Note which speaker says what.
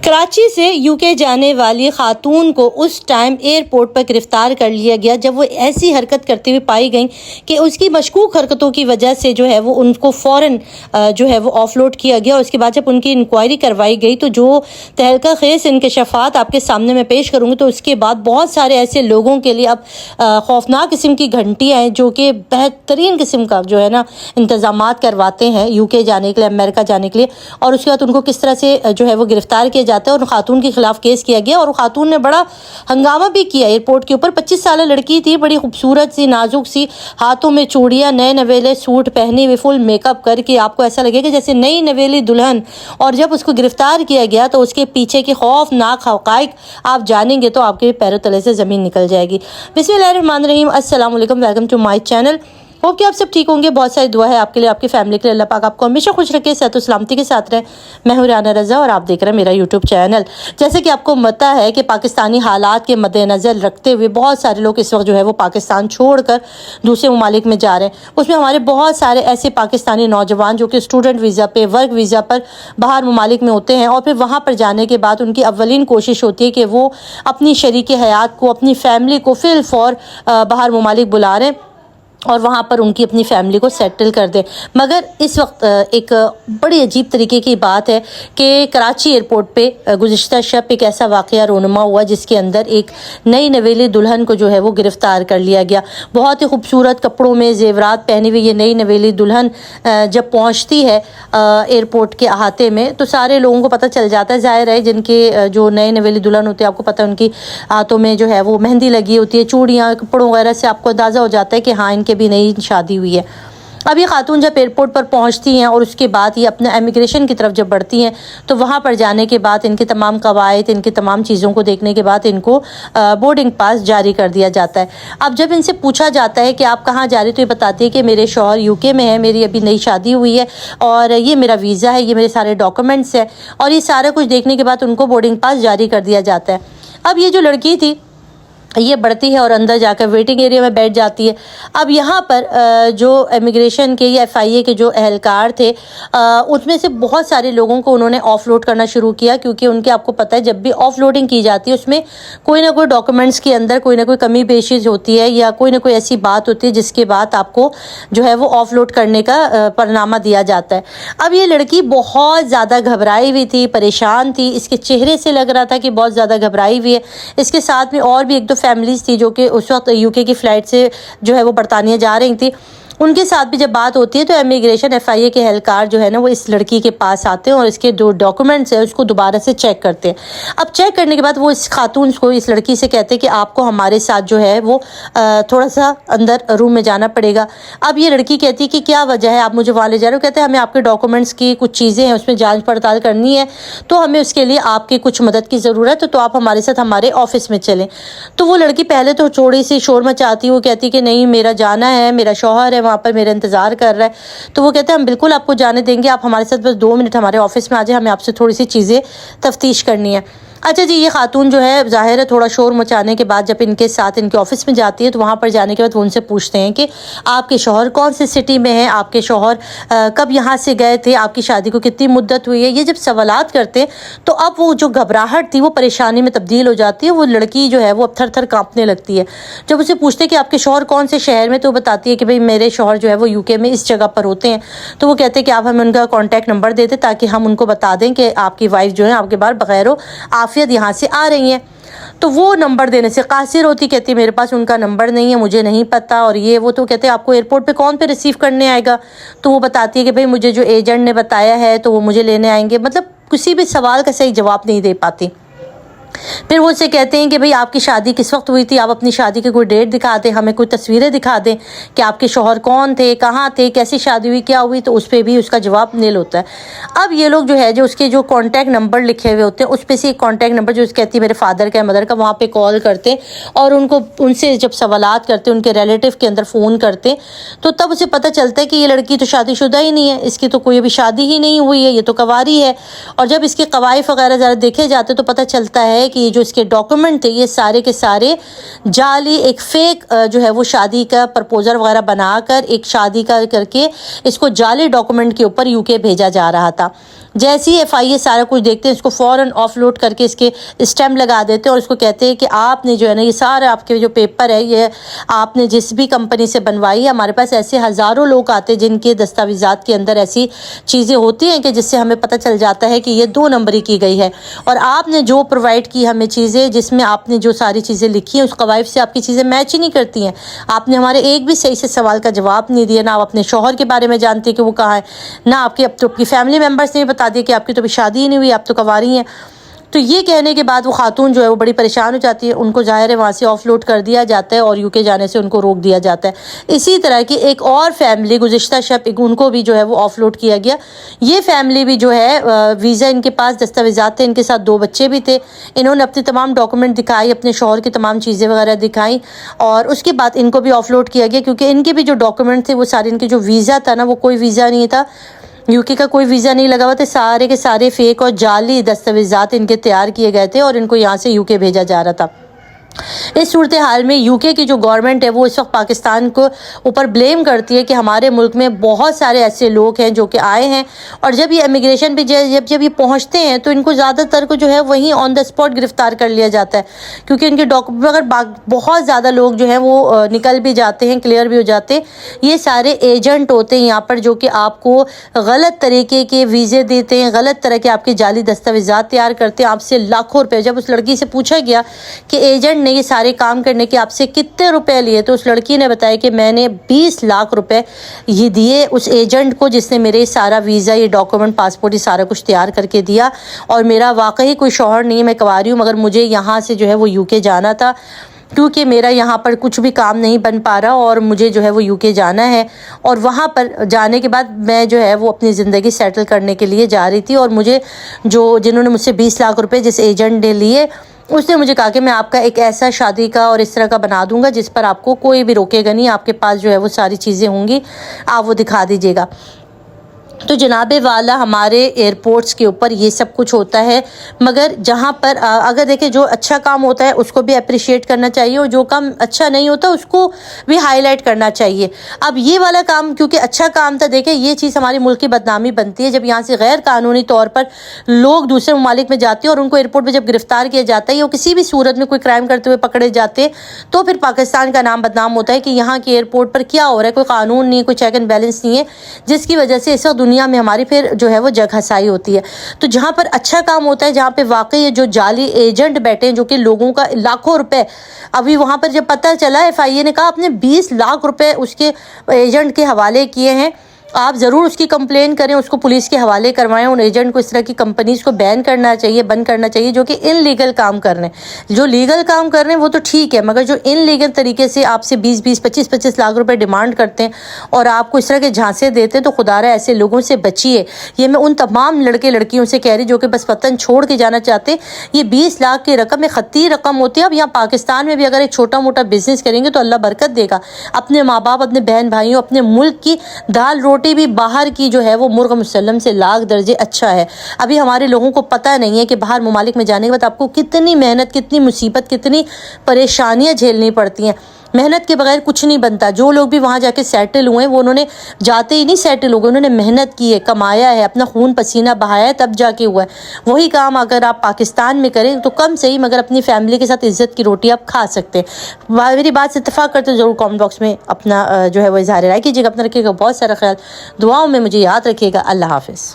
Speaker 1: कराची से यूके जाने वाली खातून को उस टाइम एयरपोर्ट पर गिरफ्तार कर लिया गया जब वो ऐसी हरकत करते हुए पाई गई कि उसकी मशकूक हरकतों की वजह से जो है वो उनको फ़ौरन जो है वो ऑफलोड किया गया। और उसके बाद जब उनकी इंक्वायरी करवाई गई तो जो तहलका खेस इंकशाफात आपके सामने मैं पेश करूँगी, तो उसके बाद बहुत सारे ऐसे लोगों के लिए अब खौफनाक किस्म की घंटियाँ हैं जो कि बेहतरीन किस्म का जो है ना इंतज़ामात करवाते हैं यूके जाने के लिए, अमेरिका जाने के लिए। और उसके बाद उनको किस तरह से जो है वो गिरफ्तार किया जाता है और खातून के खिलाफ केस किया गया। और खातून ने बड़ा हंगामा भी किया एयरपोर्ट के ऊपर। 25 साल लड़की थी, बड़ी खूबसूरत सी, नाजुक सी, हाथों में चूड़ियाँ, नए नवेले सूट पहने हुए, फुल मेकअप करके आपको ऐसा लगेगा जैसे नई नवेली दुल्हन। और जब उसको गिरफ्तार किया गया तो उसके पीछे के खौफनाक हक़ाइक़ आप जानेंगे तो आपके पैरों तले से ज़मीन निकल जाएगी। बिस्मिल्लाहिर्रहमानिर्रहीम, अस्सलाम वालेकुम, welcome to my channel. Hope कि आप सब ठीक होंगे। बहुत सारी दुआ है आपके लिए, आपकी फैमिली के लिए। अल्लाह पाक आपको हमेशा खुश रखे, सेहत और सलामती के साथ रहे। मैं हूं राना रज़ा और आप देख रहे हैं मेरा यूट्यूब चैनल। जैसे कि आपको पता है कि पाकिस्तानी हालात के मद्देनज़र रखते हुए बहुत सारे लोग इस वक्त जो है वो पाकिस्तान छोड़कर दूसरे ममालिक में जा रहे हैं। उसमें हमारे बहुत सारे ऐसे पाकिस्तानी नौजवान जो कि स्टूडेंट वीज़ा पे, वर्क वीज़ा पर बाहर ममालिक में होते हैं और फिर वहाँ पर जाने के बाद उनकी अव्वलीन कोशिश होती है कि वो अपनी शरीक हयात को, अपनी फैमिली को फिल फौर बाहर ममालिक बुला रहे हैं और वहाँ पर उनकी अपनी फैमिली को सेटल कर दें। मगर इस वक्त एक बड़ी अजीब तरीके की बात है कि कराची एयरपोर्ट पे गुज़िश्ता शब एक ऐसा वाक़या रोनुमा हुआ जिसके अंदर एक नई नवेली दुल्हन को जो है वो गिरफ़्तार कर लिया गया। बहुत ही खूबसूरत कपड़ों में ज़ेवरात पहनी हुई ये नई नवेली दुल्हन जब पहुँचती है एयरपोर्ट के अहाते में तो सारे लोगों को पता चल जाता है। ज़ाहिर है जिनके जो नए नवेली दुल्हन होती है, आपको पता है उनकी हाथों में जो है वो मेहंदी लगी होती है, चूड़ियाँ, कपड़ों वगैरह से आपको अंदाज़ा हो जाता है कि हाँ इनके भी नई शादी हुई है। अब ये खातून जब एयरपोर्ट पर पहुंचती हैं और उसके बाद ये अपने इमिग्रेशन की तरफ जब बढ़ती हैं तो वहाँ पर जाने के बाद इनके तमाम कवायद, इनकी तमाम चीज़ों को देखने के बाद इनको बोर्डिंग पास जारी कर दिया जाता है। अब जब इनसे पूछा जाता है कि आप कहाँ जा रही हो तो ये बताती है कि मेरे शौहर यूके में है, मेरी अभी नई शादी हुई है और ये मेरा वीज़ा है, ये मेरे सारे डॉक्यूमेंट्स हैं। और ये सारा कुछ देखने के बाद उनको बोर्डिंग पास जारी कर दिया जाता है। अब ये जो लड़की थी ये बढ़ती है और अंदर जाकर वेटिंग एरिया में बैठ जाती है। अब यहाँ पर जो इमिग्रेशन के या FIA के जो अहलकार थे उसमें से बहुत सारे लोगों को उन्होंने ऑफलोड करना शुरू किया, क्योंकि उनके आपको पता है जब भी ऑफलोडिंग की जाती है उसमें कोई ना कोई डॉक्यूमेंट्स के अंदर कोई ना कोई कमी पेशीज होती है या कोई ना कोई ऐसी बात होती है जिसके बाद आपको जो है वो ऑफलोड करने का परनामा दिया जाता है। अब ये लड़की बहुत ज़्यादा घबराई हुई थी, परेशान थी, इसके चेहरे से लग रहा था कि बहुत ज़्यादा घबराई हुई है। इसके साथ में और भी एक दो फैमिलीज़ थी जो कि उस वक्त यूके की फ़्लाइट से जो है वो बरतानिया जा रही थी। उनके साथ भी जब बात होती है तो इमिग्रेशन FIA के एहलकार जो है ना वो इस लड़की के पास आते हैं और इसके जो डॉक्यूमेंट्स हैं उसको दोबारा से चेक करते हैं। अब चेक करने के बाद वो इस खातून को, इस लड़की से कहते हैं कि आपको हमारे साथ जो है वो थोड़ा सा अंदर रूम में जाना पड़ेगा। अब ये लड़की कहती है कि क्या वजह है, आप मुझे वहाँ ले जा रहे हो? कहते हैं हमें आपके डॉक्यूमेंट्स की कुछ चीज़ें हैं उसमें जाँच पड़ताल करनी है, तो हमें उसके लिए आपकी कुछ मदद की ज़रूरत है, तो आप हमारे साथ हमारे ऑफिस में चलें। तो वो लड़की पहले तो थोड़ी सी शोर मचाती है, वो कहती है कि नहीं मेरा जाना है, मेरा शौहर है वहाँ पर मेरा इंतज़ार कर रहा है। तो वो कहते हैं हम बिल्कुल आपको जाने देंगे, आप हमारे साथ बस 2 मिनट हमारे ऑफिस में आ जाए, हमें आपसे थोड़ी सी चीज़ें तफ्तीश करनी है। अच्छा जी, ये खातून जो है ज़ाहिर है थोड़ा शोर मचाने के बाद जब इनके साथ इनके ऑफिस में जाती है तो वहाँ पर जाने के बाद वो उनसे पूछते हैं कि आपके शौहर कौन सी सिटी में हैं, आपके शौहर कब यहाँ से गए थे, आपकी शादी को कितनी मुद्दत हुई है। ये जब सवालात करते हैं तो अब वो जो घबराहट थी वो परेशानी में तब्दील हो जाती है। वो लड़की जो है वो अब थर थर काँपने लगती है। जब उसे पूछते हैं कि आपके शौहर कौन से शहर में, तो वो बताती है कि भाई मेरे शौहर जो है वो यूके में इस जगह पर होते हैं। तो वो कहते हैं कि आप हमें उनका कॉन्टैक्ट नंबर दे दें ताकि हम उनको बता दें कि आपकी वाइफ जो है आपके बाहर बगैर आफियत यहाँ से आ रही हैं। तो वो नंबर देने से कासिर होती, कहती मेरे पास उनका नंबर नहीं है, मुझे नहीं पता और ये वो। तो कहते हैं आपको एयरपोर्ट पे कौन पे रिसीव करने आएगा? तो वो बताती है कि भाई मुझे जो एजेंट ने बताया है तो वो मुझे लेने आएंगे। मतलब किसी भी सवाल का सही जवाब नहीं दे पाती। फिर वो उससे कहते हैं कि भाई आपकी शादी किस वक्त हुई थी, आप अपनी शादी की कोई डेट दिखा दें, हमें कोई तस्वीरें दिखा दें कि आपके शौहर कौन थे, कहाँ थे, कैसी शादी हुई, क्या हुई। तो उस पर भी उसका जवाब नील होता है। अब ये लोग जो है जो उसके जो कॉन्टैक्ट नंबर लिखे हुए होते हैं उस पर से एक कॉन्टैक्ट नंबर जो कहती है मेरे फादर का, मदर का, वहाँ पर कॉल करते और उनसे जब सवालात करते, उनके रिलेटिव के अंदर फ़ोन करते तो तब उसे पता चलता है कि ये लड़की तो शादीशुदा ही नहीं है, इसकी तो कोई अभी शादी ही नहीं हुई है, ये तो कवारी है। और जब इसके कवायफ वगैरह ज़रा देखे जाते तो पता चलता है कि जो इसके डॉक्यूमेंट थे ये सारे के सारे जाली, एक फेक जो है वो शादी का प्रपोजल वगैरह बनाकर एक शादी का करके इसको जाली डॉक्यूमेंट के ऊपर यूके भेजा जा रहा था। جیسے ہی FIA سارا کچھ دیکھتے ہیں اس کو فوراً آف لوڈ کر کے اس کے اسٹیمپ لگا دیتے ہیں اور اس کو کہتے ہیں کہ آپ نے جو ہے نا یہ سارا آپ کے جو پیپر ہے یہ آپ نے جس بھی کمپنی سے بنوائی ہے. ہمارے پاس ایسے ہزاروں لوگ آتے ہیں جن کے دستاویزات کے اندر ایسی چیزیں ہوتی ہیں کہ جس سے ہمیں پتہ چل جاتا ہے کہ یہ 2 نمبری کی گئی ہے, اور آپ نے جو پرووائڈ کی ہمیں چیزیں جس میں آپ نے جو ساری چیزیں لکھی ہیں اس قوائف سے آپ کی چیزیں میچ ہی نہیں کرتی ہیں. آپ نے ہمارے ایک بھی صحیح سے سوال کا جواب نہیں دیا, نہ آپ اپنے شوہر کے بارے میں جانتے ہیں کہ وہ کہاں ہے, نہ آپ کے اب تو کی فیملی ممبرس نے بتا دیا کہ آپ کی تو ابھی شادی ہی نہیں ہوئی, آپ تو کنواری ہیں. تو یہ کہنے کے بعد وہ خاتون جو ہے وہ بڑی پریشان ہو جاتی ہے. ان کو ظاہر ہے وہاں سے آف لوڈ کر دیا جاتا ہے اور UK جانے سے ان کو روک دیا جاتا ہے. اسی طرح کی ایک اور فیملی گزشتہ شب ان کو بھی جو ہے وہ آف لوڈ کیا گیا. یہ فیملی بھی جو ہے ویزا ان کے پاس دستاویزات تھے, ان کے ساتھ 2 بچے بھی تھے. انہوں نے اپنے تمام ڈاکومنٹ دکھائی, اپنے شوہر کی تمام چیزیں وغیرہ دکھائیں, اور اس کے بعد ان کو بھی آف لوڈ کیا گیا کیونکہ ان کے بھی جو ڈاکومنٹ تھے وہ سارے, ان کے جو ویزا تھا نا وہ کوئی ویزا نہیں تھا, UK کا کوئی ویزا نہیں لگا ہوا تھا. سارے کے سارے فیک اور جعلی دستاویزات ان کے تیار کیے گئے تھے اور ان کو یہاں سے UK بھیجا جا رہا تھا. اس صورتحال میں UK کی جو گورنمنٹ ہے وہ اس وقت پاکستان کو اوپر بلیم کرتی ہے کہ ہمارے ملک میں بہت سارے ایسے لوگ ہیں جو کہ آئے ہیں, اور جب یہ امیگریشن پہ جب یہ پہنچتے ہیں تو ان کو زیادہ تر کو جو ہے وہیں آن دا اسپاٹ گرفتار کر لیا جاتا ہے, کیونکہ ان کے ڈاکومنٹ اگر بہت زیادہ لوگ جو ہیں وہ نکل بھی جاتے ہیں, کلیئر بھی ہو جاتے ہیں. یہ سارے ایجنٹ ہوتے ہیں یہاں پر جو کہ آپ کو غلط طریقے کے ویزے دیتے ہیں, غلط طرح کے آپ کے جعلی دستاویزات تیار کرتے ہیں, آپ سے لاکھوں روپے. جب اس لڑکی سے پوچھا گیا کہ ایجنٹ نے یہ سارے کام کرنے کے آپ سے کتنے روپے لیے, تو اس لڑکی نے بتایا کہ میں نے 20 لاکھ روپے یہ دیے اس ایجنٹ کو جس نے میرے سارا ویزا, یہ ڈاکومنٹ, پاسپورٹ, یہ سارا کچھ تیار کر کے دیا. اور میرا واقعی کوئی شوہر نہیں ہے, میں کنواری ہوں, مگر مجھے یہاں سے جو ہے وہ UK جانا تھا کیونکہ میرا یہاں پر کچھ بھی کام نہیں بن پا رہا اور مجھے جو ہے وہ UK جانا ہے. اور وہاں پر جانے کے بعد میں جو ہے وہ اپنی زندگی سیٹل کرنے کے لیے جا رہی تھی, اور مجھے جنہوں نے مجھ سے 20 لاکھ روپے جس ایجنٹ نے لیے, اس نے مجھے کہا کہ میں آپ کا ایک ایسا شادی کا اور اس طرح کا بنا دوں گا جس پر آپ کو کوئی بھی روکے گا نہیں, آپ کے پاس جو ہے وہ ساری چیزیں ہوں گی, آپ وہ دکھا دیجیے گا. تو جناب والا ہمارے ایئرپورٹس کے اوپر یہ سب کچھ ہوتا ہے, مگر جہاں پر اگر دیکھیں جو اچھا کام ہوتا ہے اس کو بھی اپریشیٹ کرنا چاہیے, اور جو کام اچھا نہیں ہوتا اس کو بھی ہائی لائٹ کرنا چاہیے. اب یہ والا کام کیونکہ اچھا کام تھا, دیکھیں یہ چیز ہماری ملک کی بدنامی بنتی ہے جب یہاں سے غیر قانونی طور پر لوگ دوسرے ممالک میں جاتے ہیں اور ان کو ایئرپورٹ پہ جب گرفتار کیا جاتا ہے یا کسی بھی صورت میں کوئی کرائم کرتے ہوئے پکڑے جاتے ہیں, تو پھر پاکستان کا نام بدنام ہوتا ہے کہ یہاں کے ایئرپورٹ پر کیا ہو رہا ہے, کوئی قانون نہیں, کوئی چیک اینڈ بیلنس نہیں ہے, جس کی وجہ سے اس وقت دنیا میں ہماری پھر جو ہے وہ جگ ہسائی ہوتی ہے. تو جہاں پر اچھا کام ہوتا ہے, جہاں پہ واقعی جو جعلی ایجنٹ بیٹھے ہیں جو کہ لوگوں کا لاکھوں روپے, ابھی وہاں پر جب پتہ چلا FIA نے کہا آپ نے 20 لاکھ روپے اس کے ایجنٹ کے حوالے کیے ہیں, آپ ضرور اس کی کمپلین کریں, اس کو پولیس کے حوالے کروائیں. ان ایجنٹ کو اس طرح کی کمپنیز کو بین کرنا چاہیے, بند کرنا چاہیے جو کہ ان لیگل کام کر رہے ہیں. جو لیگل کام کر رہے ہیں وہ تو ٹھیک ہے, مگر جو ان لیگل طریقے سے آپ سے 20-25 لاکھ روپے ڈیمانڈ کرتے ہیں اور آپ کو اس طرح کے جھانسے دیتے ہیں, تو خدا رہا ایسے لوگوں سے بچیے. یہ میں ان تمام لڑکے لڑکیوں سے کہہ رہی جو کہ بس وطن چھوڑ کے جانا چاہتے. یہ 20 لاکھ کی رقم ایک خطی رقم ہوتی ہے. اب یہاں پاکستان میں بھی اگر ایک چھوٹا موٹا بزنس کریں گے تو اللہ برکت دے گا. اپنے ماں باپ, اپنے بہن بھائیوں, اپنے ملک کی دال روٹی بھی باہر کی جو ہے وہ مرغ مسلم سے لاکھ درجے اچھا ہے. ابھی ہمارے لوگوں کو پتہ نہیں ہے کہ باہر ممالک میں جانے کے بعد آپ کو کتنی محنت, کتنی مصیبت, کتنی پریشانیاں جھیلنی پڑتی ہیں. محنت کے بغیر کچھ نہیں بنتا. جو لوگ بھی وہاں جا کے سیٹل ہوئے وہ انہوں نے جاتے ہی نہیں سیٹل ہو گئے, انہوں نے محنت کی ہے, کمایا ہے, اپنا خون پسینہ بہایا ہے, تب جا کے ہوا ہے. وہی کام اگر آپ پاکستان میں کریں تو کم صحیح مگر اپنی فیملی کے ساتھ عزت کی روٹی آپ کھا سکتے ہیں. میری بات سے اتفاق کرتے ضرور کامنٹ باکس میں اپنا جو ہے وہ اظہار رائے کیجیے گا. اپنا رکھیے گا بہت سارا خیال, دعاؤں میں مجھے یاد رکھیے گا. اللہ حافظ.